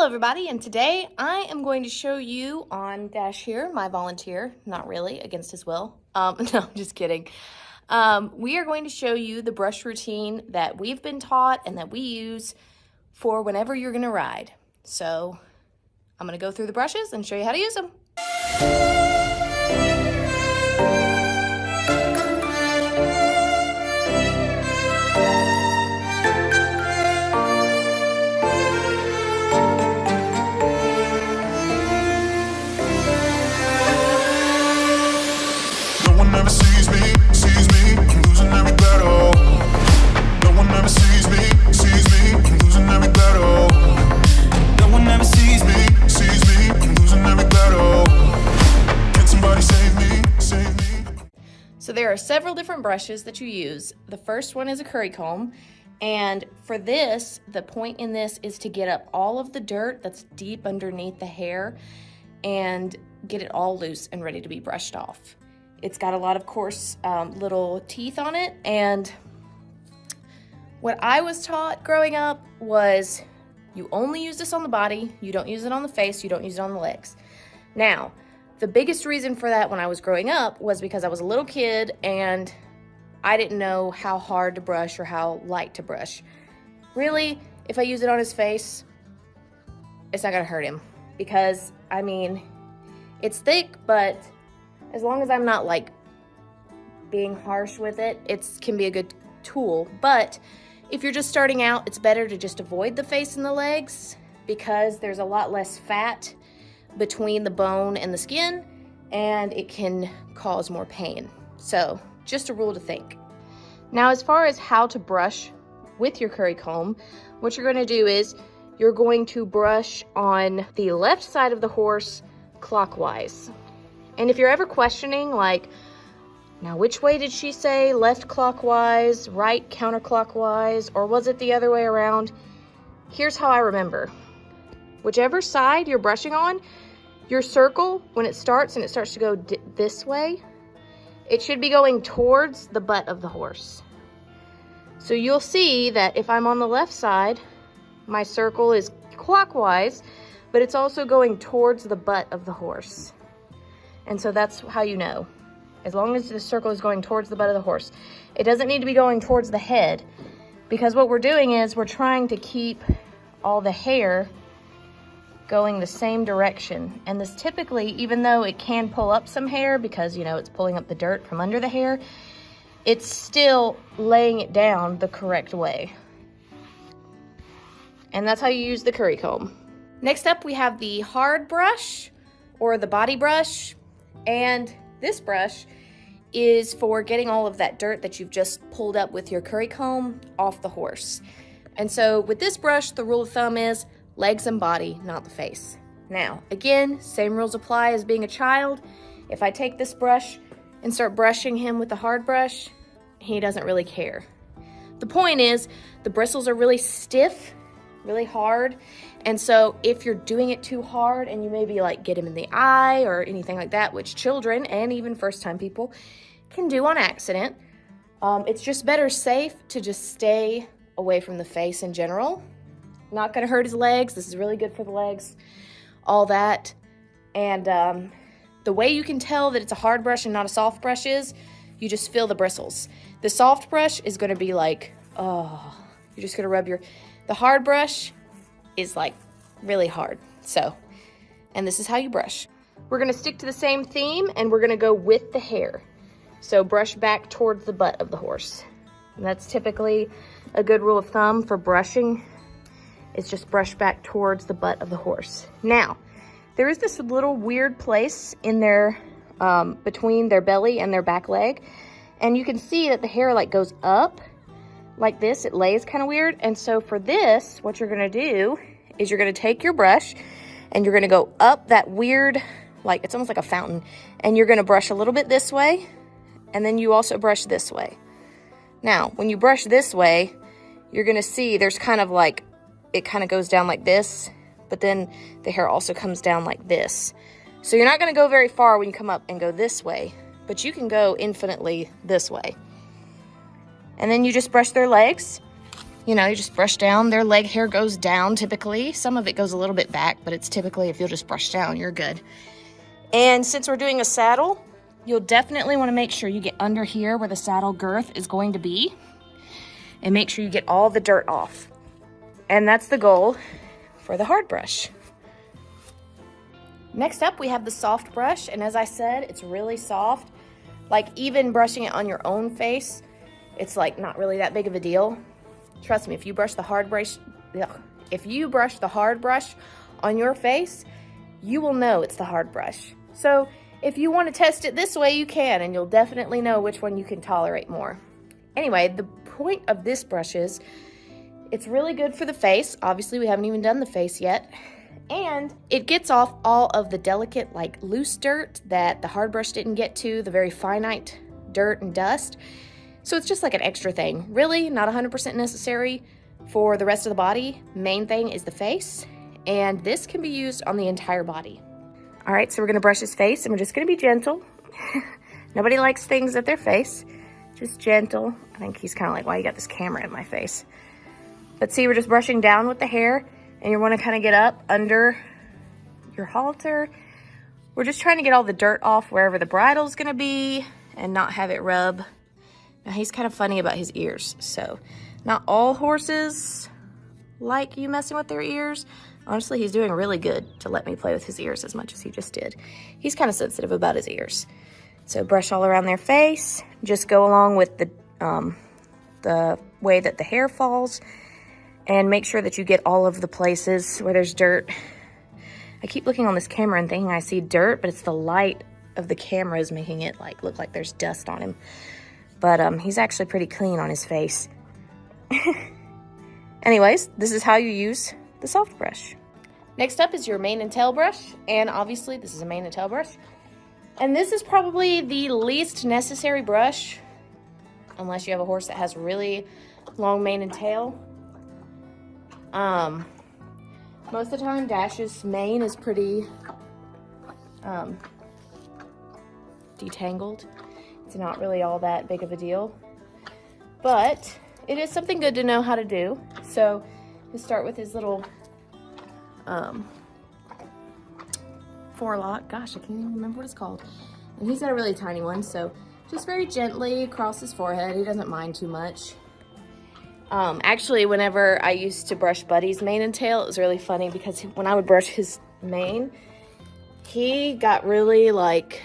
Hello everybody, and today I am going to show you on Dash here, my volunteer, not really, against his will. No, I'm just kidding. We are going to show you the brush routine that we've been taught and that we use for whenever you're gonna ride. So I'm gonna go through the brushes and show you how to use them. Never sees me, I'm losing every battle. No one ever sees me, I'm losing every battle. No one ever sees me, I'm losing every battle. Can somebody save me, save me? So there are several different brushes that you use. The first one is a curry comb, and for this, the point in this is to get up all of the dirt that's deep underneath the hair and get it all loose and ready to be brushed off. It's got a lot of coarse little teeth on it, and what I was taught growing up was you only use this on the body, you don't use it on the face, you don't use it on the legs. Now, the biggest reason for that when I was growing up was because I was a little kid and I didn't know how hard to brush or how light to brush. Really, if I use it on his face, it's not gonna hurt him because, I mean, it's thick, but as long as I'm not like being harsh with it, it can be a good tool. But if you're just starting out, it's better to just avoid the face and the legs because there's a lot less fat between the bone and the skin, and it can cause more pain. So just a rule to think. Now, as far as how to brush with your curry comb, what you're going to do is you're going to brush on the left side of the horse clockwise. And if you're ever questioning, like, now which way did she say? Left clockwise, right counterclockwise, or was it the other way around? Here's how I remember. Whichever side you're brushing on, your circle, when it starts and it starts to go this way, it should be going towards the butt of the horse. So you'll see that if I'm on the left side, my circle is clockwise, but it's also going towards the butt of the horse. And so that's how you know. As long as the circle is going towards the butt of the horse. It doesn't need to be going towards the head, because what we're doing is we're trying to keep all the hair going the same direction. And this typically, even though it can pull up some hair because, you know, it's pulling up the dirt from under the hair, it's still laying it down the correct way. And that's how you use the curry comb. Next up, we have the hard brush or the body brush. And this brush is for getting all of that dirt that you've just pulled up with your curry comb off the horse. And so with this brush, the rule of thumb is legs and body, not the face. Now, again, same rules apply as being a child. If I take this brush and start brushing him with the hard brush, he doesn't really care. The point is, the bristles are really stiff, really hard, and so if you're doing it too hard and you maybe like get him in the eye or anything like that, which children and even first-time people can do on accident, it's just better safe to just stay away from the face in general. Not gonna hurt his legs. This is really good for the legs, all that. And the way you can tell that it's a hard brush and not a soft brush is you just feel the bristles. The soft brush is gonna be like, oh, you're just gonna rub the hard brush is like really hard. So, and this is how you brush. We're gonna stick to the same theme and we're gonna go with the hair. So brush back towards the butt of the horse. And that's typically a good rule of thumb for brushing, is just brush back towards the butt of the horse. Now, there is this little weird place in their, between their belly and their back leg. And you can see that the hair like goes up like this. It lays kind of weird. And so for this, what you're gonna do is you're gonna take your brush and you're gonna go up that weird, like it's almost like a fountain, and you're gonna brush a little bit this way, and then you also brush this way. Now, when you brush this way, you're gonna see there's kind of like, it kind of goes down like this, but then the hair also comes down like this. So you're not gonna go very far when you come up and go this way, but you can go infinitely this way. And then you just brush their legs, You know, you just brush down. Their leg hair goes down typically. Some of it goes a little bit back, but it's typically, if you'll just brush down, you're good. And since we're doing a saddle, you'll definitely want to make sure you get under here where the saddle girth is going to be, and make sure you get all the dirt off. And that's the goal for the hard brush. Next up, we have the soft brush, and as I said, it's really soft. Like, even brushing it on your own face, it's like not really that big of a deal. Trust me, if you brush the hard brush on your face, you will know it's the hard brush. So if you want to test it this way, you can, and you'll definitely know which one you can tolerate more. Anyway, the point of this brush is it's really good for the face. Obviously, we haven't even done the face yet. And it gets off all of the delicate, like, loose dirt that the hard brush didn't get to, the very finite dirt and dust. So it's just like an extra thing. Really not 100% necessary for the rest of the body. Main thing is the face, and this can be used on the entire body. All right, so we're gonna brush his face, and we're just gonna be gentle. Nobody likes things at their face. Just gentle. I think he's kind of like, why you got this camera in my face? But see, we're just brushing down with the hair, and you wanna kind of get up under your halter. We're just trying to get all the dirt off wherever the bridle's gonna be and not have it rub. Now, he's kind of funny about his ears, so not all horses like you messing with their ears. Honestly, he's doing really good to let me play with his ears as much as he just did. He's kind of sensitive about his ears. So brush all around their face. Just go along with the way that the hair falls, and make sure that you get all of the places where there's dirt. I keep looking on this camera and thinking I see dirt, but it's the light of the camera is making it like look like there's dust on him. But he's actually pretty clean on his face. Anyways, this is how you use the soft brush. Next up is your mane and tail brush, and obviously this is a mane and tail brush. And this is probably the least necessary brush, unless you have a horse that has really long mane and tail. Most of the time, Dash's mane is pretty detangled. It's not really all that big of a deal, but it is something good to know how to do. So you start with his little forelock. Gosh, I can't even remember what it's called. And he's got a really tiny one, so just very gently across his forehead. He doesn't mind too much. Actually, whenever I used to brush Buddy's mane and tail, it was really funny because when I would brush his mane, he got really like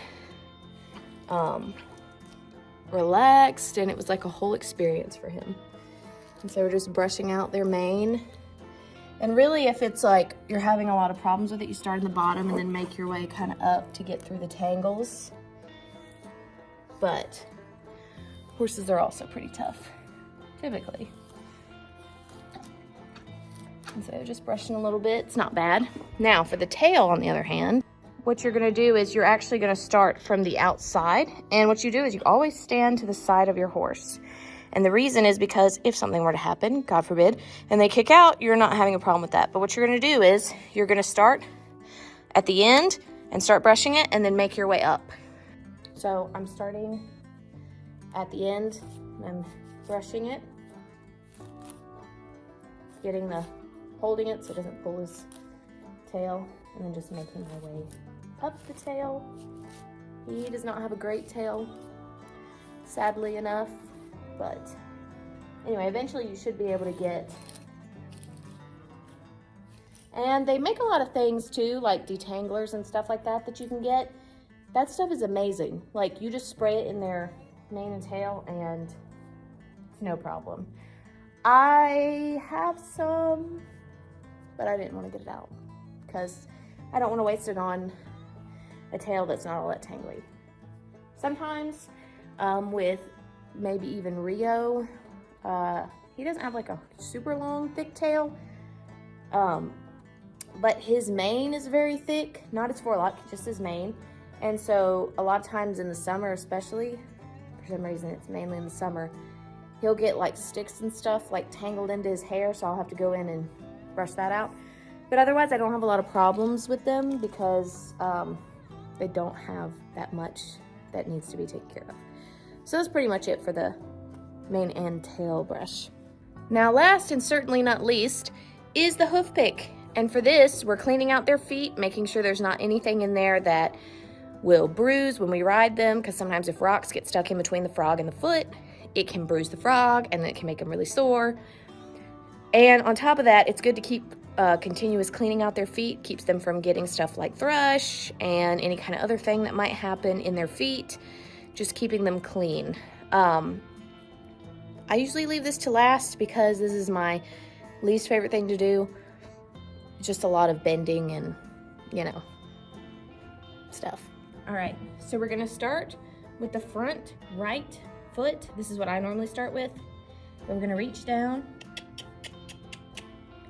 relaxed, and it was like a whole experience for him. And so we're just brushing out their mane. And really, if it's like you're having a lot of problems with it, you start in the bottom and then make your way kind of up to get through the tangles. But horses are also pretty tough, typically. And so just brushing a little bit, it's not bad. Now for the tail, on the other hand, what you're gonna do is you're actually gonna start from the outside. And what you do is you always stand to the side of your horse. And the reason is because if something were to happen, God forbid, and they kick out, you're not having a problem with that. But what you're gonna do is you're gonna start at the end and start brushing it, and then make your way up. So I'm starting at the end, and I'm brushing it, holding it so it doesn't pull his tail, and then just making my way up the tail. He does not have a great tail, sadly enough, but anyway, eventually you should be able to get. And they make a lot of things too, like detanglers and stuff like that that you can get. That stuff is amazing. Like, you just spray it in their mane and tail and it's no problem. I have some, but I didn't want to get it out because I don't want to waste it on a tail that's not all that tangly. Sometimes with maybe even Rio, he doesn't have like a super long thick tail, but his mane is very thick, not his forelock, just his mane. And so a lot of times in the summer, especially, for some reason it's mainly in the summer, he'll get like sticks and stuff like tangled into his hair, so I'll have to go in and brush that out. But otherwise I don't have a lot of problems with them because they don't have that much that needs to be taken care of. So that's pretty much it for the mane and tail brush. Now last and certainly not least is the hoof pick. And for this, we're cleaning out their feet, making sure there's not anything in there that will bruise when we ride them, because sometimes if rocks get stuck in between the frog and the foot, it can bruise the frog and then it can make them really sore. And on top of that, it's good to keep continuous cleaning out their feet, keeps them from getting stuff like thrush and any kind of other thing that might happen in their feet, just keeping them clean. I usually leave this to last because this is my least favorite thing to do. It's just a lot of bending and, you know, stuff. All right, so we're gonna start with the front right foot. This is what I normally start with. So we're gonna reach down.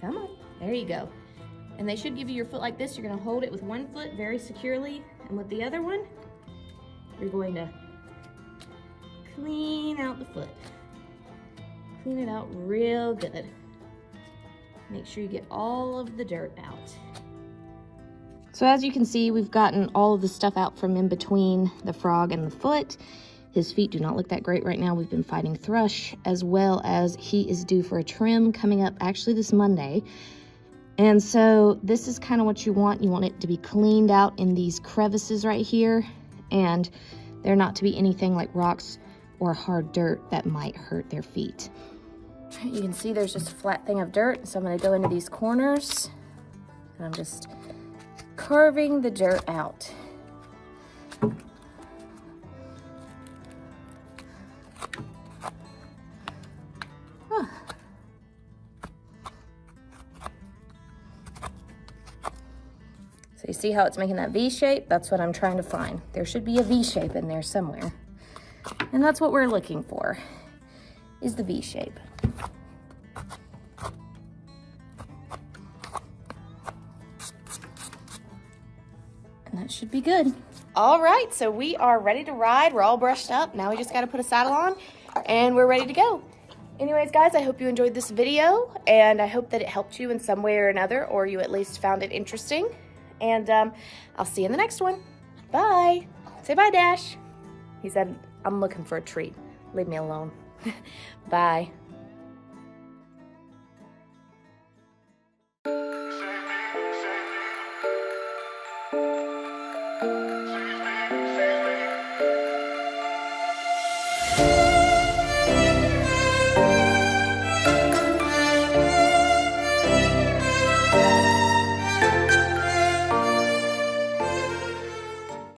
Come on, there you go. And they should give you your foot like this. You're gonna hold it with one foot very securely, and with the other one, you're going to clean out the foot. Clean it out real good. Make sure you get all of the dirt out. So as you can see, we've gotten all of the stuff out from in between the frog and the foot. His feet do not look that great right now. We've been fighting thrush, as well as he is due for a trim coming up actually this Monday. And so this is kind of what you want. You want it to be cleaned out in these crevices right here, and there not to be anything like rocks or hard dirt that might hurt their feet. You can see there's just a flat thing of dirt, so I'm going to go into these corners, and I'm just carving the dirt out. So you see how it's making that V shape? That's what I'm trying to find. There should be a V shape in there somewhere. And that's what we're looking for, is the V shape. And that should be good. All right, so we are ready to ride. We're all brushed up. Now we just got to put a saddle on and we're ready to go. Anyways, guys, I hope you enjoyed this video, and I hope that it helped you in some way or another, or you at least found it interesting. And I'll see you in the next one. Bye. Say bye, Dash. He said, I'm looking for a treat. Leave me alone. Bye.